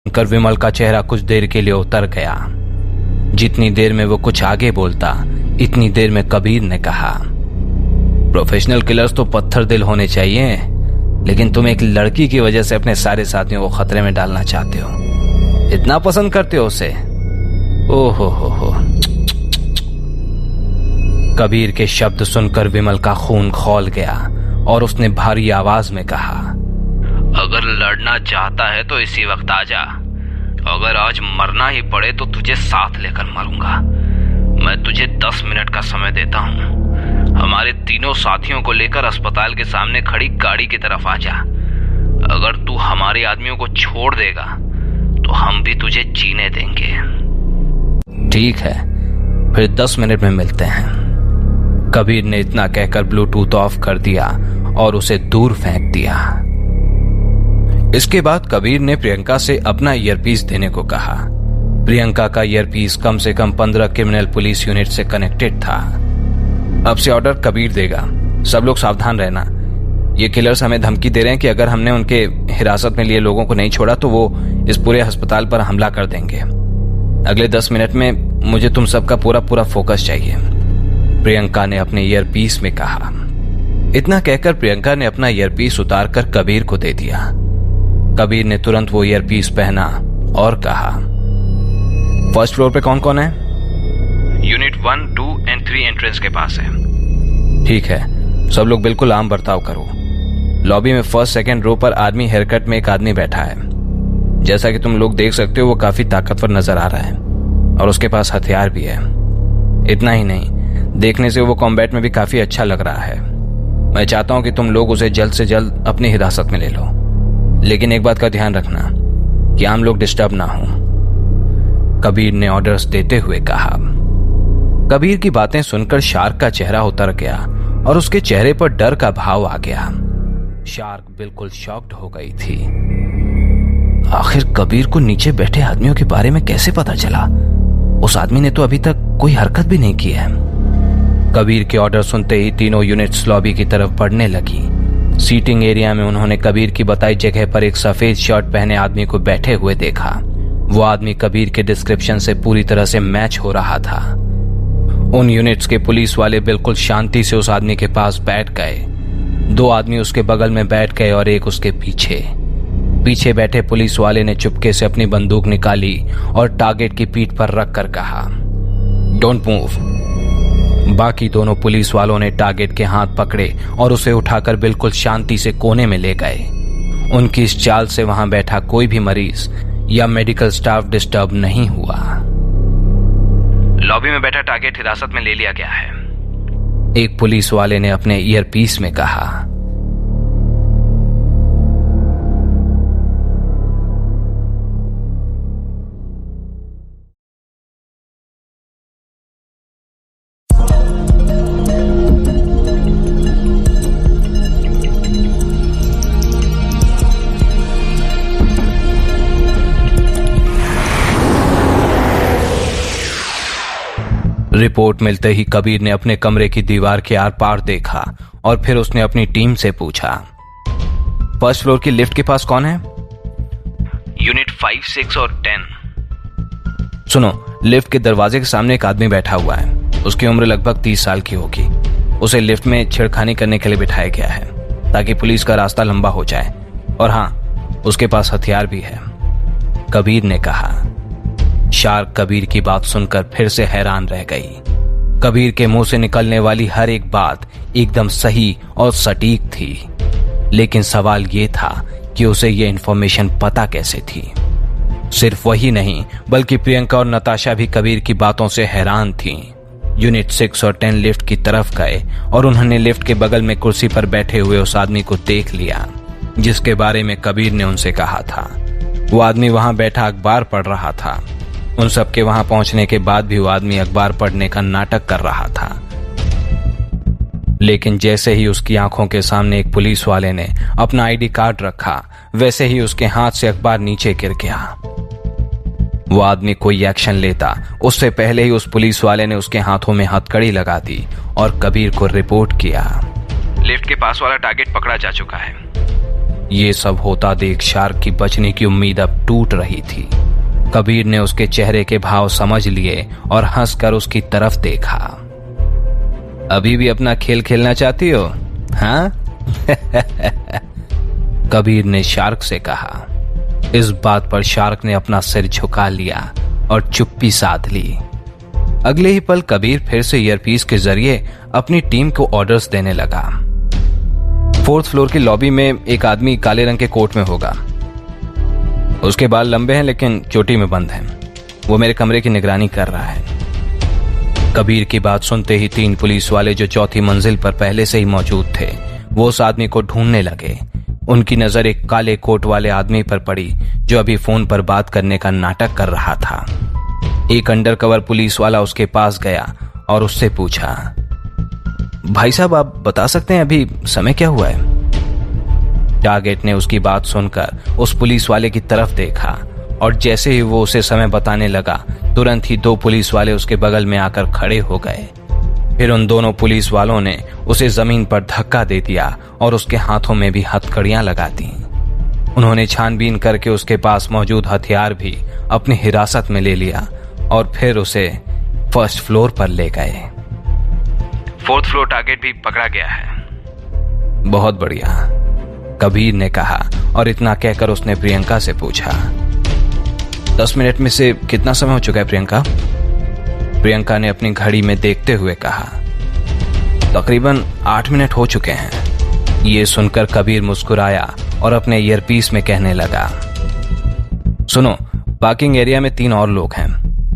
कर विमल का चेहरा कुछ देर के लिए उतर गया। जितनी देर में वो कुछ आगे बोलता इतनी देर में कबीर ने कहा, प्रोफेशनल किलर्स तो पत्थर दिल होने चाहिए, लेकिन तुम एक लड़की की वजह से अपने सारे साथियों को खतरे में डालना चाहते हो। इतना पसंद करते हो उसे? ओहो हो। कबीर के शब्द सुनकर विमल का खून खौल गया और उसने भारी आवाज में कहा, अगर लड़ना चाहता है तो इसी वक्त आ जा। अगर आज मरना ही पड़े तो तुझे साथ लेकर मरूंगा। मैं तुझे 10 मिनट का समय देता हूं। हमारे तीनों साथियों को लेकर अस्पताल के सामने खड़ी गाड़ी की तरफ आ जा। अगर तू हमारे आदमियों को छोड़ देगा तो हम भी तुझे जीने देंगे। ठीक है, फिर 10 मिनट में मिलते हैं। कबीर ने इतना कहकर ब्लूटूथ ऑफ कर दिया और उसे दूर फेंक दिया। इसके बाद कबीर ने प्रियंका से अपना ईयरपीस देने को कहा। प्रियंका का ईयरपीस कम से कम 15 क्रिमिनल पुलिस यूनिट से कनेक्टेड था। अब से ऑर्डर कबीर देगा, सब लोग सावधान रहना। ये किलर्स हमें धमकी दे रहे हैं कि अगर हमने उनके हिरासत में लिए लोगों को नहीं छोड़ा तो वो इस पूरे अस्पताल पर हमला कर देंगे। अगले 10 मिनट में मुझे तुम सबका पूरा फोकस चाहिए, प्रियंका ने अपने ईयरपीस में कहा। इतना कहकर प्रियंका ने अपना ईयरपीस उतारकर कबीर को दे दिया। कबीर ने तुरंत वो ईयरपीस पहना और कहा, फर्स्ट फ्लोर पे कौन कौन है? यूनिट 1, 2 और 3 एंट्रेंस के पास है। ठीक है, सब लोग बिल्कुल आम बर्ताव करो। लॉबी में फर्स्ट सेकंड रो पर आर्मी हेयरकट में एक आदमी बैठा है। जैसा कि तुम लोग देख सकते हो वो काफी ताकतवर नजर आ रहा है और उसके पास हथियार भी है। इतना ही नहीं, देखने से वो कॉम्बैट में भी काफी अच्छा लग रहा है। मैं चाहता हूं कि तुम लोग उसे जल्द से जल्द अपनी हिरासत में ले लो, लेकिन एक बात का ध्यान रखना कि आम लोग डिस्टर्ब ना हो, कबीर ने ऑर्डर्स देते हुए कहा। कबीर की बातें सुनकर शार्क का चेहरा उतर गया और उसके चेहरे पर डर का भाव आ गया। शार्क बिल्कुल शॉक्ड हो गई थी। आखिर कबीर को नीचे बैठे आदमियों के बारे में कैसे पता चला? उस आदमी ने तो अभी तक कोई हरकत भी नहीं की है। कबीर के ऑर्डर सुनते ही तीनों यूनिट्स लॉबी की तरफ बढ़ने लगी। सीटिंग एरिया में उन्होंने कबीर की बताई जगह पर एक सफेद शर्ट पहने आदमी को बैठे हुए देखा। वो आदमी कबीर के डिस्क्रिप्शन से पूरी तरह से मैच हो रहा था। उन यूनिट्स के पुलिस वाले बिल्कुल शांति से उस आदमी के पास बैठ गए। 2 आदमी उसके बगल में बैठ गए और एक उसके पीछे बैठे पुलिस वाले ने चुपके से अपनी बंदूक निकाली और टारगेट की पीठ पर रखकर कहा, डोंट मूव। बाकी दोनों पुलिस वालों ने टारगेट के हाथ पकड़े और उसे उठाकर बिल्कुल शांति से कोने में ले गए। उनकी इस चाल से वहां बैठा कोई भी मरीज या मेडिकल स्टाफ डिस्टर्ब नहीं हुआ। लॉबी में बैठा टारगेट हिरासत में ले लिया गया है, एक पुलिस वाले ने अपने ईयरपीस में कहा। रिपोर्ट मिलते ही कबीर ने अपने कमरे की दीवार के आर पार देखा और फिर उसने अपनी टीम से पूछा, फर्स्ट फ्लोर की लिफ्ट के पास कौन है? यूनिट 5, 6 और 10। सुनो, लिफ्ट के दरवाजे के सामने एक आदमी बैठा हुआ है। उसकी उम्र लगभग 30 साल की होगी। उसे लिफ्ट में छेड़खानी करने के लिए बिठाया गया है ताकि पुलिस का रास्ता लंबा हो जाए। और हाँ, उसके पास हथियार भी है, कबीर ने कहा। शार्क कबीर की बात सुनकर फिर से हैरान रह गई। कबीर के मुंह से निकलने वाली हर एक बात एकदम सही और सटीक थी, लेकिन सवाल यह था कि उसे यह इंफॉर्मेशन पता कैसे थी। सिर्फ वही नहीं बल्कि प्रियंका और नताशा भी कबीर की बातों से हैरान थीं। यूनिट 6 और 10 लिफ्ट की तरफ गए और उन्होंने लिफ्ट के बगल में कुर्सी पर बैठे हुए उस आदमी को देख लिया जिसके बारे में कबीर ने उनसे कहा था। वो आदमी वहां बैठा अखबार पढ़ रहा था। उन सबके वहां पहुंचने के बाद भी वो आदमी अखबार पढ़ने का नाटक कर रहा था, लेकिन जैसे ही उसकी आंखों के सामने एक पुलिस वाले ने अपना आईडी कार्ड रखा, वैसे ही उसके हाथ से अखबार नीचे गिर गया। वो आदमी कोई एक्शन लेता उससे पहले ही उस पुलिस वाले ने उसके हाथों में हथकड़ी लगा दी और कबीर को रिपोर्ट किया, लिफ्ट के पास वाला टारगेट पकड़ा जा चुका है। ये सब होता देख शार्क की बचने की उम्मीद अब टूट रही थी। कबीर ने उसके चेहरे के भाव समझ लिए और हंसकर उसकी तरफ देखा। अभी भी अपना खेल खेलना चाहती हो, हाँ? कबीर ने शार्क से कहा। इस बात पर शार्क ने अपना सिर झुका लिया और चुप्पी साध ली। अगले ही पल कबीर फिर से ईयरपीस के जरिए अपनी टीम को ऑर्डर्स देने लगा। 4th फ्लोर की लॉबी में एक आदमी काले रंग के कोट में होगा। उसके बाल लंबे हैं लेकिन चोटी में बंद हैं। वो मेरे कमरे की निगरानी कर रहा है। कबीर की बात सुनते ही 3 पुलिस वाले जो 4थी मंजिल पर पहले से ही मौजूद थे वो उस आदमी को ढूंढने लगे। उनकी नजर एक काले कोट वाले आदमी पर पड़ी जो अभी फोन पर बात करने का नाटक कर रहा था। एक अंडरकवर पुलिस वाला उसके पास गया और उससे पूछा, भाई साहब आप बता सकते हैं अभी समय क्या हुआ है? टारगेट ने उसकी बात सुनकर उस पुलिस वाले की तरफ देखा और जैसे ही वो उसे समय बताने लगा तुरंत ही 2 पुलिस वाले उसके बगल में आकर खड़े हो गए। फिर उन दोनों पुलिस वालों ने उसे जमीन पर धक्का दे दिया और उसके हाथों में भी हथकड़ियां लगा दी। उन्होंने छानबीन करके उसके पास मौजूद हथियार भी अपनी हिरासत में ले लिया और फिर उसे 1st फ्लोर पर ले गए। 4th फ्लोर टारगेट भी पकड़ा गया है। बहुत बढ़िया, कबीर ने कहा और इतना कहकर उसने प्रियंका से पूछा, 10 मिनट में से कितना समय हो चुका है प्रियंका? प्रियंका ने अपनी घड़ी में देखते हुए कहा, तकरीबन 8 मिनट हो चुके हैं। ये सुनकर कबीर मुस्कुराया और अपने ईयरपीस में कहने लगा, सुनो, पार्किंग एरिया में 3 और लोग हैं।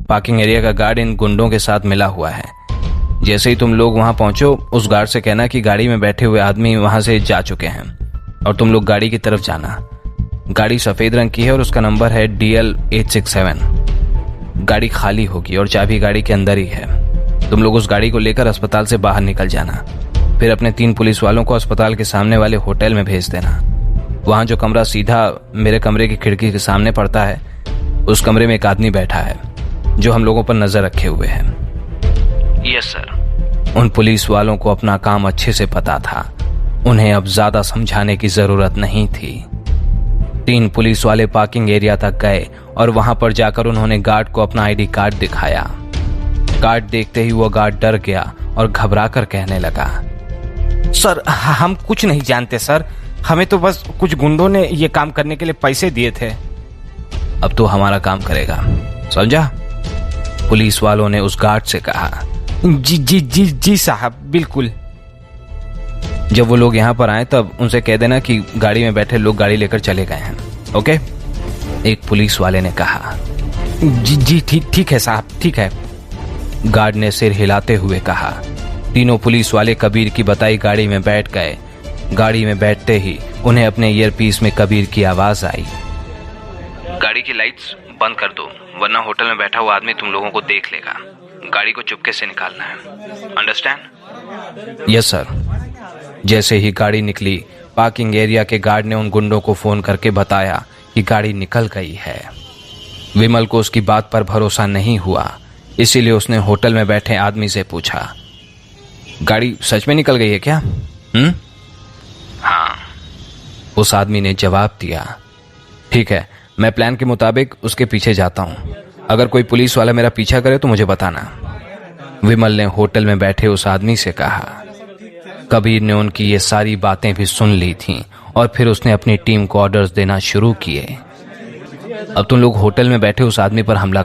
पार्किंग एरिया का गार्ड इन गुंडों के साथ मिला हुआ है। जैसे ही तुम लोग वहां पहुंचो उस गार्ड से कहना कि गाड़ी में बैठे हुए आदमी वहां से जा चुके हैं और तुम लोग गाड़ी की तरफ जाना। गाड़ी सफेद रंग की है और उसका नंबर है DL867। गाड़ी खाली होगी और चाबी गाड़ी के अंदर ही है। तुम लोग उस गाड़ी को लेकर अस्पताल से बाहर निकल जाना। फिर अपने 3 पुलिस वालों को अस्पताल के सामने वाले होटल में भेज देना। वहां जो कमरा सीधा मेरे कमरे की खिड़की के सामने पड़ता है उस कमरे में एक आदमी बैठा है जो हम लोगों पर नजर रखे हुए है। Yes sir. उन पुलिस वालों को अपना काम अच्छे से पता था। उन्हें अब ज्यादा समझाने की जरूरत नहीं थी। 3 पुलिस वाले पार्किंग एरिया तक गए और वहां पर जाकर उन्होंने गार्ड को अपना ID कार्ड दिखाया। कार्ड देखते ही वो गार्ड डर गया और घबरा कर कहने लगा, सर हम कुछ नहीं जानते सर, हमें तो बस कुछ गुंडों ने ये काम करने के लिए पैसे दिए थे। अब तो हमारा काम करेगा, समझा? पुलिस वालों ने उस गार्ड से कहा। जी जी जी जी साहब, बिल्कुल। जब वो लोग यहाँ पर आए तब उनसे कह देना कि गाड़ी में बैठे लोग गाड़ी लेकर चले गए हैं, ओके? एक पुलिस वाले ने कहा। जी जी ठीक है साहब, ठीक है, गार्ड ने सिर हिलाते हुए कहा। तीनों पुलिस वाले कबीर की बताई गाड़ी में बैठ गए। गाड़ी में बैठते ही उन्हें अपने ईयरपीस में कबीर की आवाज आई, गाड़ी की लाइट्स बंद कर दो वरना होटल में बैठा हुआ आदमी तुम लोगों को देख लेगा। गाड़ी को चुपके से निकालना है, अंडरस्टैंड? Yes sir. जैसे ही गाड़ी निकली पार्किंग एरिया के गार्ड ने उन गुंडों को फोन करके बताया कि गाड़ी निकल गई है। विमल को उसकी बात पर भरोसा नहीं हुआ, इसीलिए उसने होटल में बैठे आदमी से पूछा, गाड़ी सच में निकल गई है क्या? हाँ, उस आदमी ने जवाब दिया। ठीक है, मैं प्लान के मुताबिक उसके पीछे जाता हूं। अगर कोई पुलिस वाला मेरा पीछा करे तो मुझे बताना। विमल ने होटल में बैठे उस आदमी से कहा। कबीर ने उनकी ये सारी बातें भी सुन ली थीं और फिर उसने अपनी टीम को ऑर्डर्स देना शुरू किए। अब तुम लोग होटल में बैठे उस आदमी पर हमला